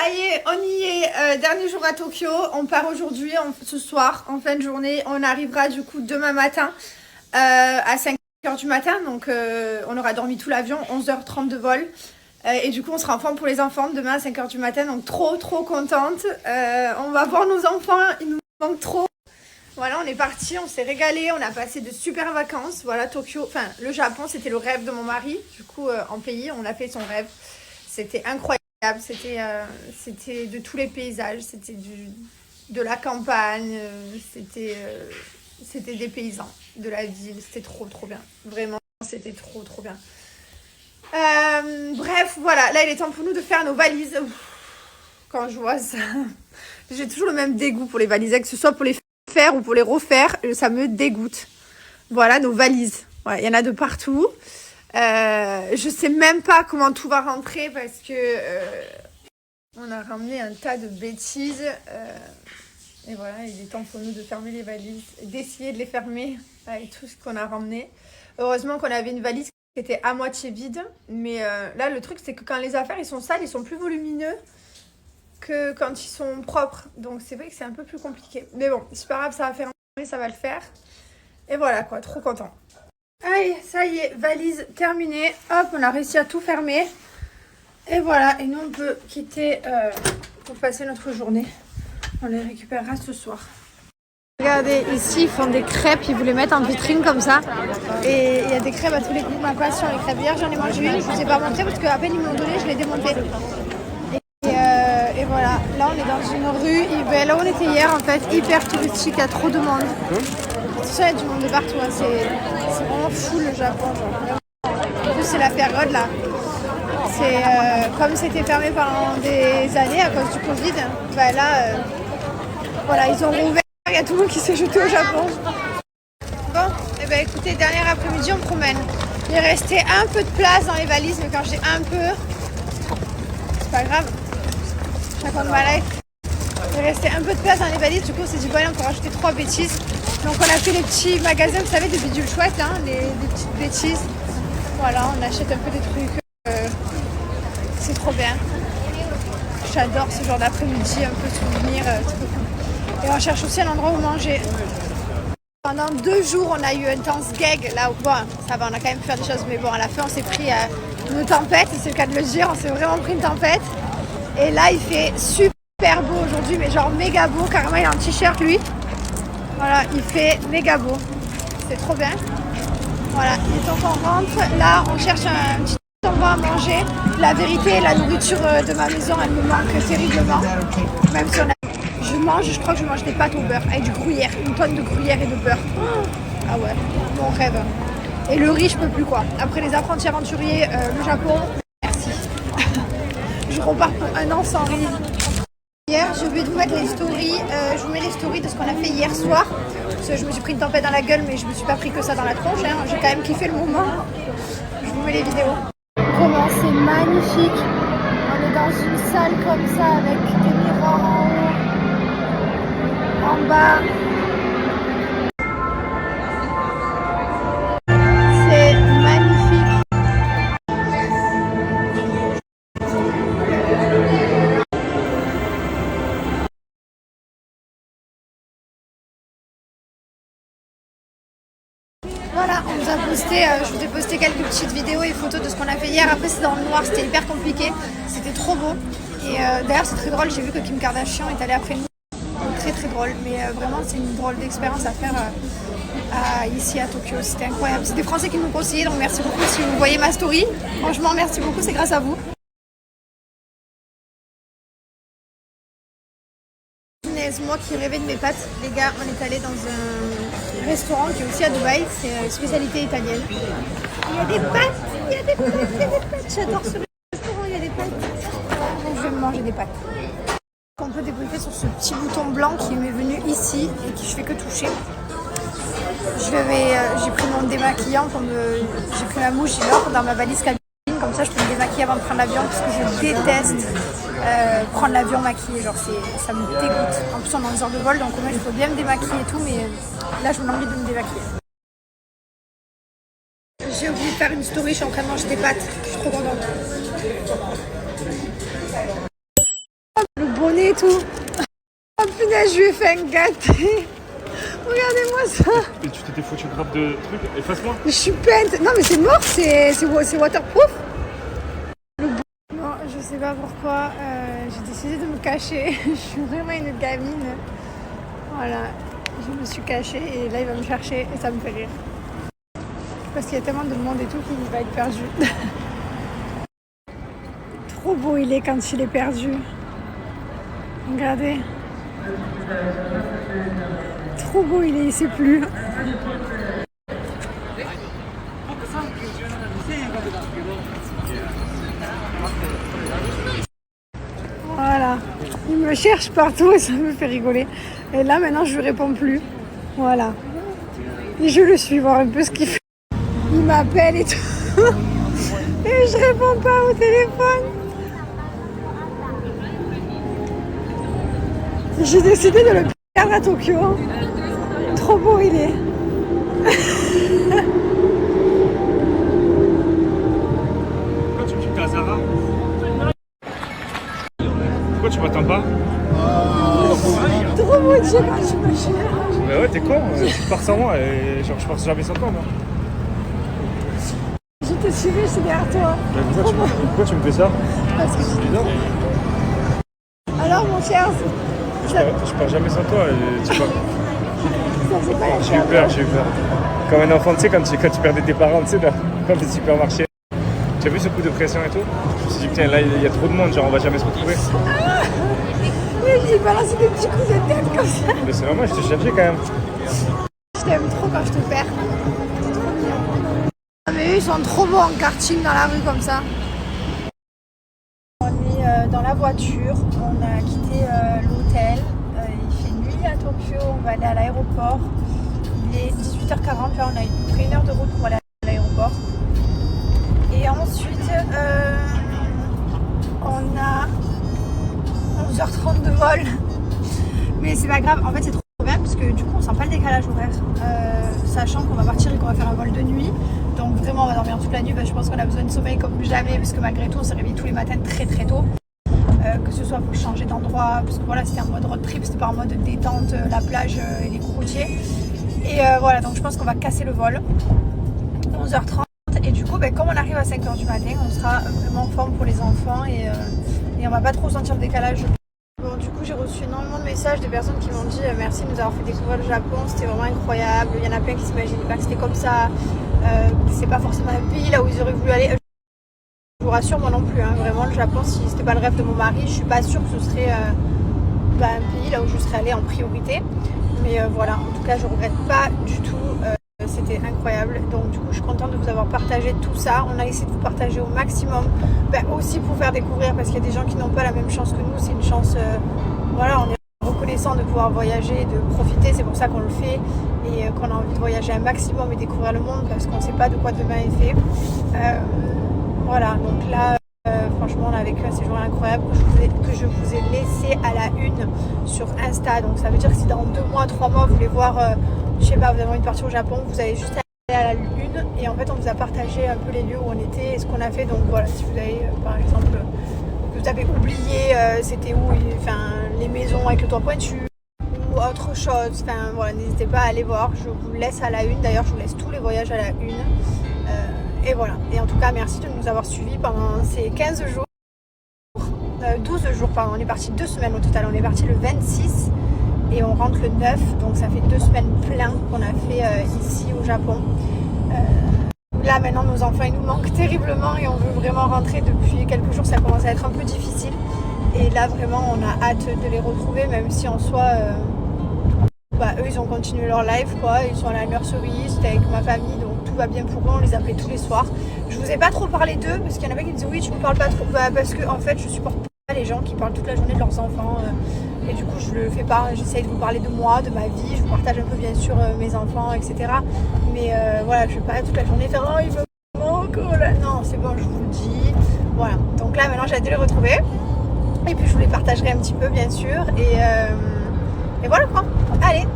Ça y est, on y est, dernier jour à Tokyo, on part aujourd'hui, ce soir, en fin de journée, on arrivera du coup demain matin à 5h du matin, donc on aura dormi tout l'avion, 11h30 de vol, et du coup on sera en forme pour les enfants demain à 5h du matin, donc trop contente, on va voir nos enfants, ils nous manquent trop. Voilà, on est parti, on s'est régalé, on a passé de super vacances, voilà, Tokyo, enfin le Japon c'était le rêve de mon mari, du coup en pays, on a fait son rêve, c'était incroyable. C'était de tous les paysages, c'était de la campagne, c'était des paysans, de la ville, c'était trop bien. Vraiment, c'était trop bien. Bref, voilà, là il est temps pour nous de faire nos valises. Ouf, quand je vois ça, j'ai toujours le même dégoût pour les valises, que ce soit pour les faire ou pour les refaire, ça me dégoûte. Voilà nos valises, ouais, il y en a de partout. Je sais même pas comment tout va rentrer parce que on a ramené un tas de bêtises et voilà, il est temps pour nous de fermer les valises, d'essayer de les fermer avec tout ce qu'on a ramené. Heureusement qu'on avait une valise qui était à moitié vide, mais là le truc c'est que quand les affaires ils sont sales, ils sont plus volumineux que quand ils sont propres, donc c'est vrai que c'est un peu plus compliqué. Mais bon, c'est pas grave, ça va faire, ça va le faire. Et voilà quoi, trop content. Allez, ça y est, valise terminée. Hop, on a réussi à tout fermer. Et voilà, et nous on peut quitter pour passer notre journée. On les récupérera ce soir. Regardez, ici ils font des crêpes, ils voulaient mettre en vitrine comme ça. Et il y a des crêpes à tous les goûts. Ma passion, les crêpes. Hier j'en ai mangé une, je vous ai pas montré parce qu'à peine ils m'ont donné, je l'ai démonté. Et voilà, là on est dans une rue, là où on était hier en fait, hyper touristique, il y a trop de monde. Tout ça, il y a du monde de partout, hein. C'est vraiment fou le Japon. Genre. En plus c'est la période là. C'est comme c'était fermé pendant des années à cause du Covid, bah là, voilà, ils ont rouvert, il y a tout le monde qui s'est jeté au Japon. Bon, et ben écoutez, dernier après-midi, on promène. Il restait un peu de place dans les valises, mais quand j'ai un peu, c'est pas grave. Je raconte ma life. Il restait un peu de place dans les valises, du coup on s'est dit bon allez, on peut rajouter 3 bêtises. Donc on a fait les petits magasins, vous savez, des bidules chouettes, hein, les petites bêtises. Voilà, on achète un peu des trucs. C'est trop bien. J'adore ce genre d'après-midi, un peu souvenir, trop cool. Et on cherche aussi un endroit où manger. Pendant 2 jours, on a eu un temps gag, là où, bon, ça va, on a quand même pu faire des choses, mais bon, à la fin, on s'est pris une tempête, c'est le cas de le dire, on s'est vraiment pris une tempête. Et là, il fait super beau aujourd'hui, mais genre méga beau, carrément, il a un t-shirt, lui. Voilà, il fait méga beau. C'est trop bien. Voilà, il est temps qu'on rentre. Là, on cherche un petit endroit à manger. La vérité, la nourriture de ma maison, elle me manque terriblement. Même si je crois que je mange des pâtes au beurre avec du gruyère, une tonne de gruyère et de beurre. Ah ouais, mon rêve. Et le riz, je peux plus quoi. Après les apprentis aventuriers, le Japon, merci. Je repars pour 1 an sans riz. Hier, j'ai oublié de vous mettre les stories. Je vous mets les stories de ce qu'on a fait hier soir. Parce que je me suis pris une tempête dans la gueule, mais je me suis pas pris que ça dans la tronche. Hein. J'ai quand même kiffé le moment. Je vous mets les vidéos. Vraiment, c'est magnifique. On est dans une salle comme ça avec des miroirs en haut, en bas. C'est magnifique. Voilà, on nous a posté, je vous ai posté quelques petites vidéos et photos de ce qu'on a fait hier. Après, c'est dans le noir, c'était hyper compliqué. C'était trop beau. Et d'ailleurs, c'est très drôle. J'ai vu que Kim Kardashian est allée après nous. Très drôle. Mais vraiment, c'est une drôle d'expérience à faire ici à Tokyo. C'était incroyable. C'est des Français qui nous conseillé, donc merci beaucoup si vous voyez ma story. Franchement, merci beaucoup, c'est grâce à vous. Moi qui rêvais de mes pâtes, les gars, on est allé dans un restaurant qui est aussi à Dubaï, c'est une spécialité italienne. Il y a des pâtes, il y a des pâtes, j'adore ce restaurant, il y a des pâtes. Donc je vais me manger des pâtes. On peut débriefer sur ce petit bouton blanc qui m'est venu ici et qui je fais que toucher. J'ai pris mon démaquillant, j'ai pris ma mouche, j'ai l'or dans ma valise cabine, comme ça je peux me démaquiller avant de prendre l'avion parce que je déteste prendre l'avion maquillée, genre ça me dégoûte. En plus on est dans 2 heures de vol, donc moi je peux bien me démaquiller et tout, mais là je me envie de me démaquiller. J'ai oublié de faire une story, je suis en train de manger des pâtes, je suis trop contente. et tout. Oh punaise, je lui ai fait un gâté. Regardez-moi ça. Et tu t'étais foutu grave de trucs. Efface-moi. Je suis peinte. Non mais c'est mort, c'est waterproof. Non, je sais pas pourquoi. J'ai décidé de me cacher. Je suis vraiment une gamine. Voilà. Je me suis cachée et là il va me chercher et ça me fait rire. Parce qu'il y a tellement de monde et tout qu'il va être perdu. Trop beau il est quand il est perdu. Regardez. Trop beau il est, il sait plus. Voilà. Il me cherche partout et ça me fait rigoler. Et là maintenant je lui réponds plus. Voilà. Et je le suis voir un peu ce qu'il fait. Il m'appelle et tout. Et je réponds pas au téléphone. J'ai décidé de le perdre à Tokyo. Trop beau il est. Pourquoi tu me dis que t'es à Zara? Pourquoi tu m'attends pas? Trop beau Dieu quand je me cherche. Bah ouais, t'es con, tu pars sans moi et genre je pars jamais sans toi moi. Je te suivais, je suis derrière toi. Bah, pourquoi tu me fais ça? Parce que C'est bizarre. alors mon cher, Je pars jamais sans toi et tu pars. ça c'est pas la J'ai eu peur. Comme un enfant, tu sais, quand tu perdais tes parents, tu sais, dans les supermarchés. Tu as vu ce coup de pression et tout? Je me suis dit, putain, là, il y a trop de monde, genre, on va jamais se retrouver. Il balance des petits coups de tête comme ça. Mais c'est normal, je te cherchais quand même. Je t'aime trop quand je te perds. C'est trop mignon. Ah, mais eux, ils sont trop beaux en karting dans la rue comme ça. On est dans la voiture, on a quitté l'hôtel. Il fait nuit à Tokyo, on va aller à l'aéroport. Il est 18h40, là on a à peu près 1 heure de route pour aller à l'aéroport. Et ensuite, on a 11h30 de vol. Mais c'est pas grave, en fait c'est trop bien parce que du coup on sent pas le décalage horaire. Sachant qu'on va partir et qu'on va faire un vol de nuit. Donc vraiment on va dormir toute la nuit. Je pense qu'on a besoin de sommeil comme jamais parce que malgré tout on s'est réveillé tous les matins très très tôt. Que ce soit pour changer d'endroit, parce que voilà c'était en mode road trip, c'était pas en mode détente, la plage et les cocotiers. Et voilà, donc je pense qu'on va casser le vol 11h30 et du coup comme on arrive à 5h du matin on sera vraiment en forme pour les enfants et on va pas trop sentir le décalage. Bon, du coup j'ai reçu énormément de messages de personnes qui m'ont dit merci de nous avoir fait découvrir le Japon, c'était vraiment incroyable, il y en a plein qui s'imaginaient pas que c'était comme ça, c'est pas forcément un pays là où ils auraient voulu aller. Je vous rassure, moi non plus, hein. Vraiment le Japon, si c'était pas le rêve de mon mari, je suis pas sûre que ce serait un pays là où je serais allée en priorité. Mais voilà, en tout cas je regrette pas du tout, c'était incroyable. Donc du coup je suis contente de vous avoir partagé tout ça. On a essayé de vous partager au maximum, aussi pour faire découvrir, parce qu'il y a des gens qui n'ont pas la même chance que nous. C'est une chance, voilà, on est reconnaissant de pouvoir voyager, de profiter, c'est pour ça qu'on le fait. Et qu'on a envie de voyager un maximum et découvrir le monde, parce qu'on ne sait pas de quoi demain est fait. Voilà, donc là, franchement, on a vécu un séjour incroyable que je vous ai laissé à la une sur Insta. Donc ça veut dire que si dans 2 mois, 3 mois, vous voulez voir, je sais pas, vous avez envie de partir au Japon, vous allez juste aller à la une. Et en fait, on vous a partagé un peu les lieux où on était et ce qu'on a fait. Donc voilà, si vous avez, par exemple, vous avez oublié c'était où, enfin, les maisons avec le toit pointu ou autre chose, enfin voilà, n'hésitez pas à aller voir. Je vous laisse à la une. D'ailleurs, je vous laisse tous les voyages à la une. Et voilà, et en tout cas merci de nous avoir suivis pendant ces 15 jours, 12 jours pardon, on est parti 2 semaines au total, on est parti le 26 et on rentre le 9, donc ça fait 2 semaines plein qu'on a fait ici au Japon. Là maintenant nos enfants ils nous manquent terriblement et on veut vraiment rentrer. Depuis quelques jours ça commence à être un peu difficile et là vraiment on a hâte de les retrouver, même si en soi eux ils ont continué leur life quoi, ils sont à la nursery, c'était avec ma famille donc tout va bien pour eux, on les appelait tous les soirs. Je vous ai pas trop parlé d'eux parce qu'il y en avait qui me disaient oui tu me parles pas trop, parce que en fait je supporte pas les gens qui parlent toute la journée de leurs enfants et du coup je le fais pas, j'essaye de vous parler de moi, de ma vie, je vous partage un peu bien sûr mes enfants etc. Mais voilà, je vais pas toute la journée faire oh il me manque, oh là. Non c'est bon, je vous le dis, voilà. Donc là maintenant j'ai hâte de les retrouver et puis je vous les partagerai un petit peu bien sûr et voilà quoi. Allez,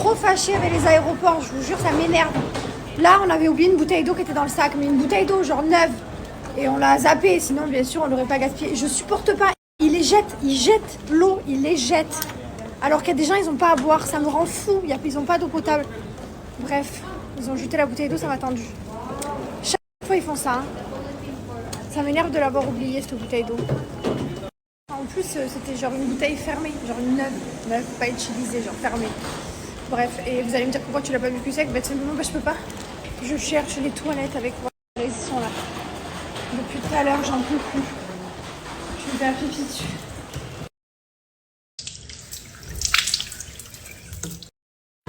trop fâchée avec les aéroports, je vous jure, ça m'énerve. Là, on avait oublié une bouteille d'eau qui était dans le sac, mais une bouteille d'eau genre neuve. Et on l'a zappée, sinon bien sûr on l'aurait pas gaspillée. Je supporte pas, ils jettent l'eau, ils les jettent. Alors qu'il y a des gens, ils ont pas à boire, ça me rend fou, ils ont pas d'eau potable. Bref, ils ont jeté la bouteille d'eau, ça m'a tendu. Chaque fois ils font ça. Hein. Ça m'énerve de l'avoir oublié cette bouteille d'eau. En plus, c'était genre une bouteille fermée, genre une neuve, pas utilisée, genre fermée. Bref, et vous allez me dire pourquoi tu l'as pas vu plus sec? Bah simplement, je peux pas. Je cherche les toilettes avec moi, ils sont là. Depuis tout à l'heure, j'en peux plus. Je vais faire pipi dessus.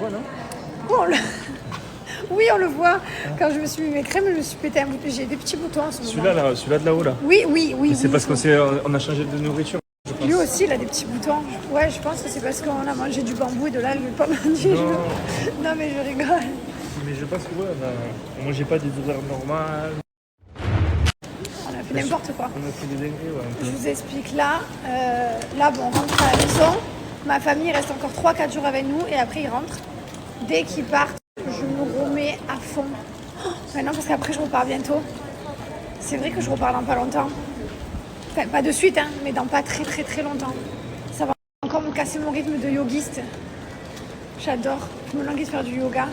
Ouais, non? Oh, oui, on le voit. Quand je me suis mis mes crèmes, je me suis pété un bout. J'ai des petits boutons en ce moment. Celui-là de là-haut là. Oui. C'est parce qu'on a changé de nourriture. Lui aussi, il a des petits boutons. Ouais, je pense que c'est parce qu'on a mangé du bambou et de là, je vais pas manger. Non, mais je rigole. Mais je pense que on mangeait pas des odeurs normales. On a fait n'importe quoi. On a fait des dingueries, ouais. Je vous explique là. Bon, on rentre à la maison. Ma famille reste encore 3-4 jours avec nous et après ils rentrent. Dès qu'ils partent, je me remets à fond. Maintenant, parce qu'après je repars bientôt. C'est vrai que je repars dans pas longtemps. Enfin, pas de suite, hein, mais dans pas très longtemps. Ça va encore me casser mon rythme de yogiste. J'adore. Je me languis de faire du yoga.